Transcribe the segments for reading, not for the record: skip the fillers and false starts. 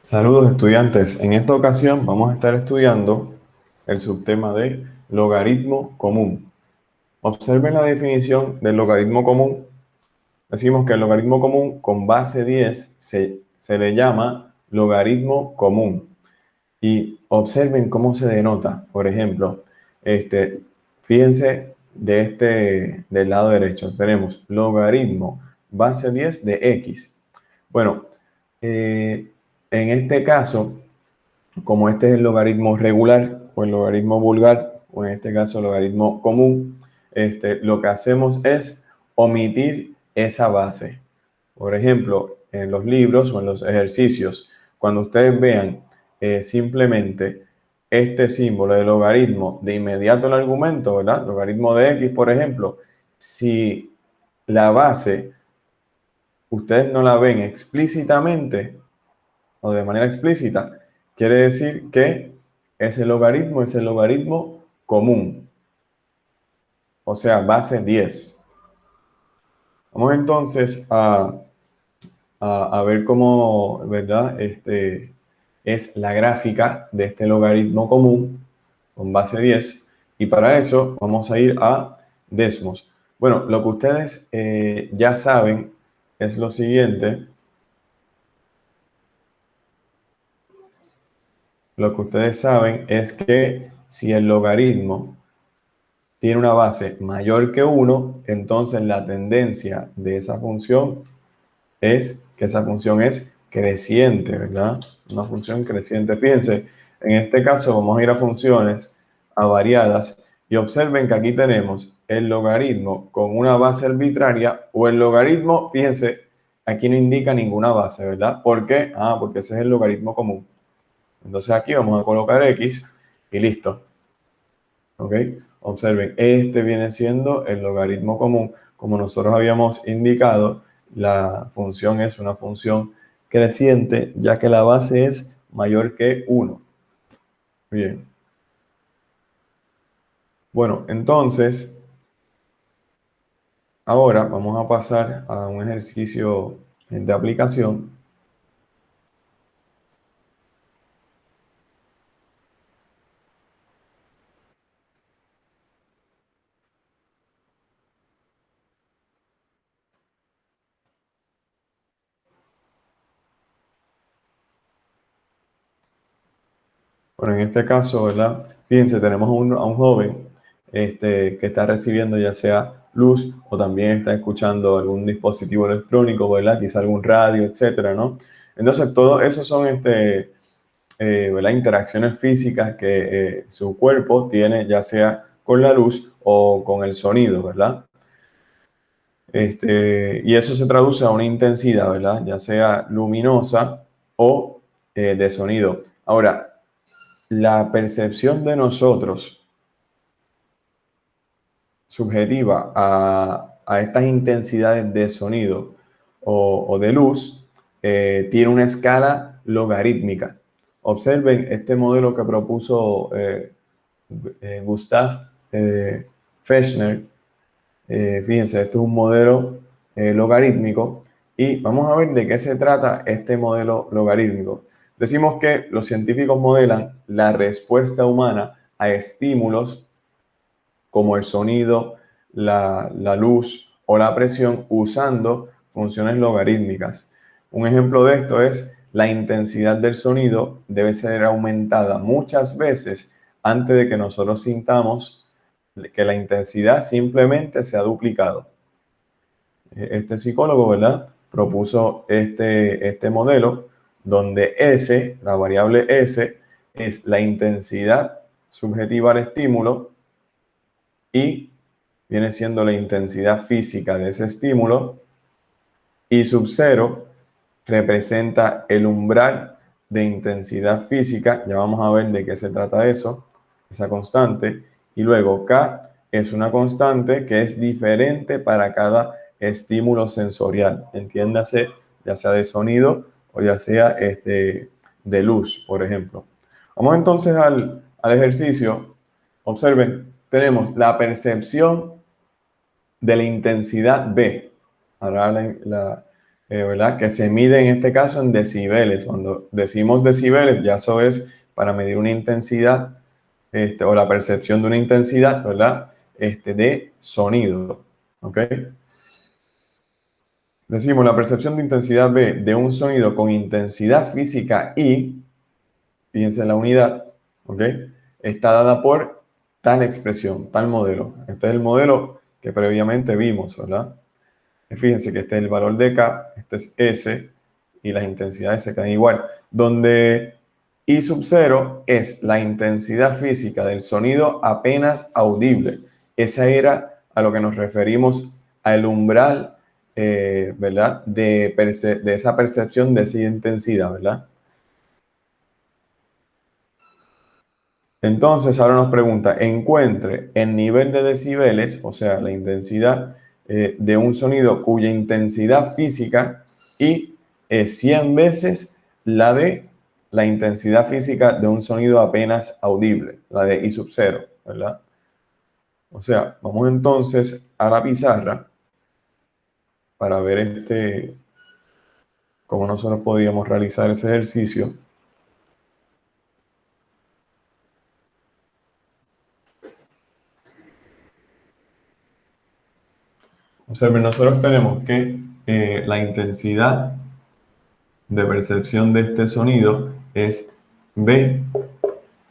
Saludos estudiantes, en esta ocasión vamos a estar estudiando el subtema de logaritmo común. Observen la definición del logaritmo común. Decimos que el logaritmo común con base 10 se le llama logaritmo común. Y observen cómo se denota. Por ejemplo, fíjense del lado derecho, tenemos logaritmo base 10 de x. Bueno, en este caso, como este es el logaritmo regular o el logaritmo vulgar, o en este caso el logaritmo común, lo que hacemos es omitir esa base. Por ejemplo, en los libros o en los ejercicios, cuando ustedes vean simplemente este símbolo de logaritmo, de inmediato el argumento, ¿verdad? Logaritmo de x, por ejemplo, si la base ustedes no la ven explícitamente, o de manera explícita, quiere decir que ese logaritmo es el logaritmo común, o sea, base 10. Vamos entonces a ver cómo, ¿verdad? Es la gráfica de este logaritmo común con base 10, y para eso vamos a ir a Desmos. Bueno, lo que ustedes ya saben es lo siguiente. Lo que ustedes saben es que si el logaritmo tiene una base mayor que 1, entonces la tendencia de esa función es que esa función es creciente, ¿verdad? Una función creciente. Fíjense, en este caso vamos a ir a funciones, a variadas, y observen que aquí tenemos el logaritmo con una base arbitraria o el logaritmo, fíjense, aquí no indica ninguna base, ¿verdad? ¿Por qué? Porque ese es el logaritmo común. Entonces aquí vamos a colocar x y listo. ¿Ok? Observen, este viene siendo el logaritmo común. Como nosotros habíamos indicado, la función es una función creciente, ya que la base es mayor que 1. Bien. Bueno, entonces, ahora vamos a pasar a un ejercicio de aplicación. Bueno, en este caso, ¿verdad? Fíjense, tenemos a un joven que está recibiendo ya sea luz o también está escuchando algún dispositivo electrónico, ¿verdad? Quizá algún radio, etcétera, ¿no? Entonces, todo eso son, ¿verdad? Interacciones físicas que su cuerpo tiene, ya sea con la luz o con el sonido, ¿verdad? Y eso se traduce a una intensidad, ¿verdad? Ya sea luminosa o de sonido. Ahora, la percepción de nosotros subjetiva a estas intensidades de sonido o de luz tiene una escala logarítmica. Observen este modelo que propuso Gustav Fechner. Fíjense, esto es un modelo logarítmico y vamos a ver de qué se trata este modelo logarítmico. Decimos que los científicos modelan la respuesta humana a estímulos como el sonido, la luz o la presión usando funciones logarítmicas. Un ejemplo de esto es la intensidad del sonido debe ser aumentada muchas veces antes de que nosotros sintamos que la intensidad simplemente se ha duplicado. Este psicólogo, ¿verdad? Propuso este modelo donde S, la variable S, es la intensidad subjetiva al estímulo y viene siendo la intensidad física de ese estímulo, y sub 0 representa el umbral de intensidad física. Ya vamos a ver de qué se trata eso, esa constante. Y luego K es una constante que es diferente para cada estímulo sensorial, entiéndase, ya sea de sonido o ya sea de luz, por ejemplo. Vamos entonces al ejercicio. Observen, tenemos la percepción de la intensidad B. Ahora ¿verdad? Que se mide en este caso en decibeles. Cuando decimos decibeles, ya eso es para medir una intensidad o la percepción de una intensidad, ¿verdad? De sonido, ¿ok? Decimos la percepción de intensidad B de un sonido con intensidad física I, fíjense en la unidad, ¿ok? Está dada por tal expresión, tal modelo. Este es el modelo que previamente vimos, ¿verdad? Fíjense que este es el valor de K, este es S, y las intensidades se quedan igual. Donde I sub 0 es la intensidad física del sonido apenas audible. Esa era a lo que nos referimos al umbral, ¿verdad? De esa percepción de esa intensidad, ¿verdad? Entonces, ahora nos pregunta, encuentre el nivel de decibeles, o sea, la intensidad de un sonido cuya intensidad física y es 100 veces la de la intensidad física de un sonido apenas audible, la de I sub 0, ¿verdad? O sea, vamos entonces a la pizarra para ver cómo nosotros podíamos realizar ese ejercicio. Observen, nosotros tenemos que la intensidad de percepción de este sonido es B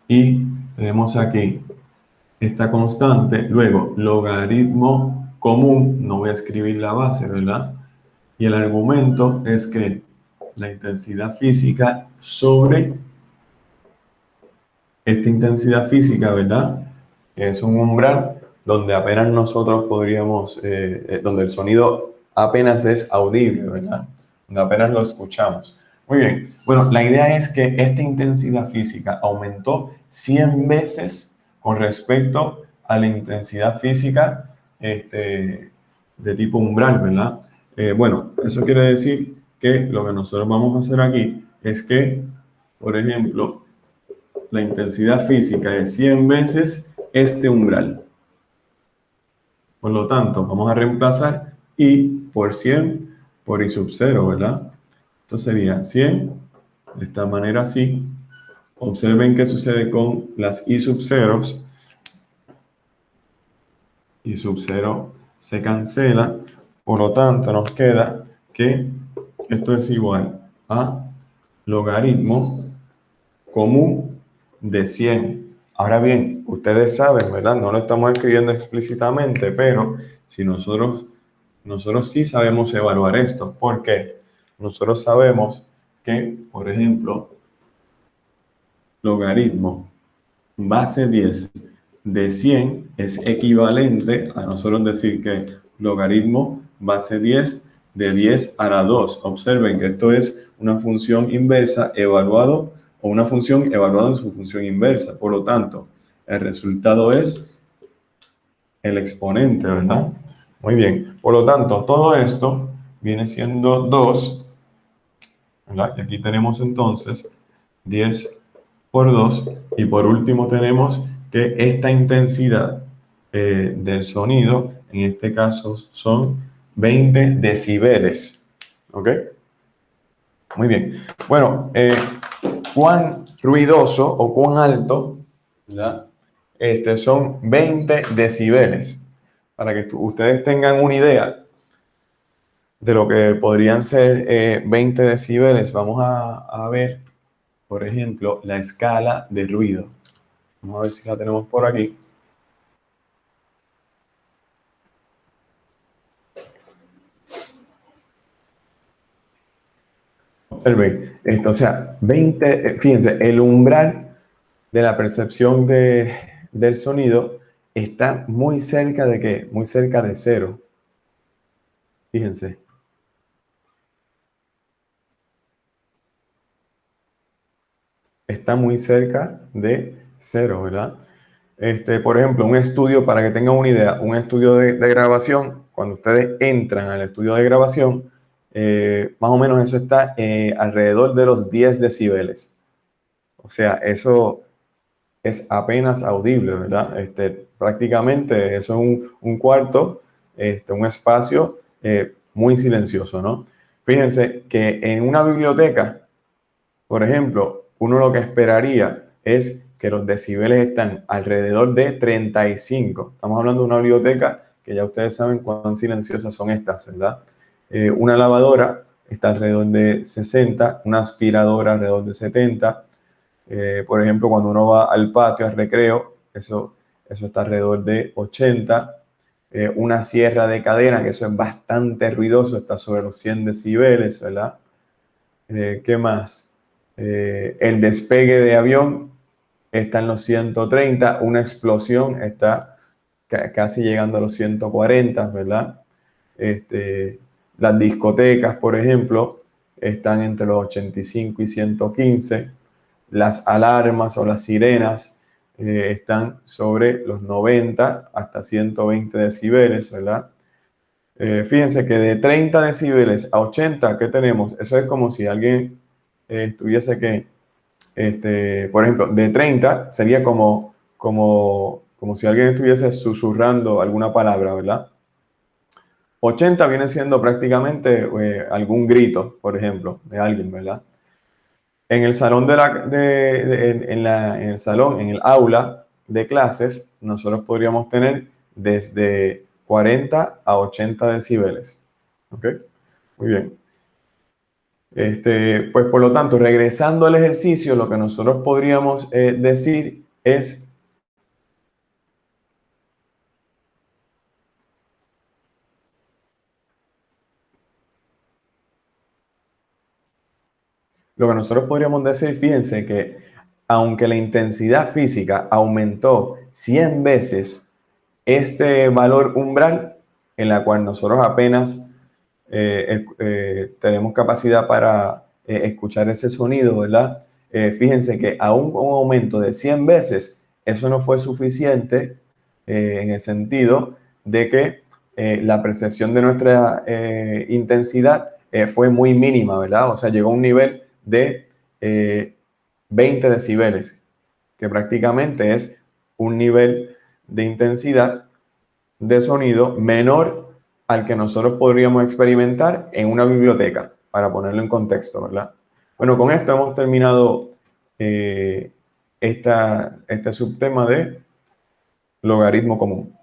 y tenemos aquí esta constante, luego logaritmo común, no voy a escribir la base, ¿verdad? Y el argumento es que la intensidad física sobre esta intensidad física, ¿verdad? Es un umbral donde apenas nosotros podríamos, donde el sonido apenas es audible, ¿verdad? Donde apenas lo escuchamos. Muy bien, bueno, la idea es que esta intensidad física aumentó 100 veces con respecto a la intensidad física de tipo umbral, ¿verdad? Bueno, eso quiere decir que lo que nosotros vamos a hacer aquí es que, por ejemplo, la intensidad física es 100 veces este umbral. Por lo tanto, vamos a reemplazar I por 100 por I sub 0, ¿verdad? Esto sería 100, de esta manera así. Observen qué sucede con las I sub 0. I sub 0 se cancela, por lo tanto nos queda que esto es igual a logaritmo común de 100. Ahora bien, ustedes saben, ¿verdad? No lo estamos escribiendo explícitamente, pero si nosotros sí sabemos evaluar esto. ¿Por qué? Nosotros sabemos que, por ejemplo, logaritmo base 10 de 100 es equivalente a nosotros decir que logaritmo base 10 de 10 a la 2. Observen que esto es una función inversa evaluado o una función evaluada en su función inversa. Por lo tanto, el resultado es el exponente, ¿verdad? Muy bien. Por lo tanto, todo esto viene siendo 2, ¿verdad? Y aquí tenemos entonces 10 por 2. Y por último tenemos que esta intensidad del sonido, en este caso son 20 decibeles. ¿Ok? Muy bien. Bueno, ¿cuán ruidoso o cuán alto, ¿verdad? Son 20 decibeles? Para que ustedes tengan una idea de lo que podrían ser 20 decibeles, vamos a ver, por ejemplo, la escala de ruido. Vamos a ver si la tenemos por aquí. Observen esto, o sea, 20, fíjense, el umbral de la percepción del sonido está muy cerca de ¿qué? Muy cerca de cero. Fíjense. Está muy cerca de cero, ¿verdad? Por ejemplo, un estudio, para que tengan una idea, un estudio de grabación, cuando ustedes entran al estudio de grabación, más o menos eso está alrededor de los 10 decibeles. O sea, eso es apenas audible, ¿verdad? Prácticamente eso es un cuarto, un espacio muy silencioso, ¿no? Fíjense que en una biblioteca, por ejemplo, uno lo que esperaría es que los decibeles están alrededor de 35. Estamos hablando de una biblioteca que ya ustedes saben cuán silenciosas son estas, ¿verdad? Una lavadora está alrededor de 60, una aspiradora alrededor de 70. Por ejemplo, cuando uno va al patio, al recreo, eso está alrededor de 80. Una sierra de cadena, que eso es bastante ruidoso, está sobre los 100 decibeles, ¿verdad? ¿Qué más? El despegue de avión está en los 130, una explosión está casi llegando a los 140, ¿verdad? Las discotecas, por ejemplo, están entre los 85 y 115. Las alarmas o las sirenas están sobre los 90 hasta 120 decibeles, ¿verdad? Fíjense que de 30 decibeles a 80, ¿qué tenemos? Eso es como si alguien tuviese que, por ejemplo, de 30 sería como si alguien estuviese susurrando alguna palabra, ¿verdad? 80 viene siendo prácticamente algún grito, por ejemplo, de alguien, ¿verdad? En el salón en el salón, en el aula de clases, nosotros podríamos tener desde 40 a 80 decibeles. ¿Ok? Muy bien. Pues por lo tanto, regresando al ejercicio, lo que nosotros podríamos decir es, lo que nosotros podríamos decir, fíjense que aunque la intensidad física aumentó 100 veces, este valor umbral en la cual nosotros apenas tenemos capacidad para escuchar ese sonido, ¿verdad? Fíjense que aún con un aumento de 100 veces, eso no fue suficiente en el sentido de que la percepción de nuestra intensidad fue muy mínima, ¿verdad? O sea, llegó a un nivel de 20 decibeles, que prácticamente es un nivel de intensidad de sonido menor al que nosotros podríamos experimentar en una biblioteca, para ponerlo en contexto, ¿verdad? Bueno, con esto hemos terminado este subtema de logaritmo común.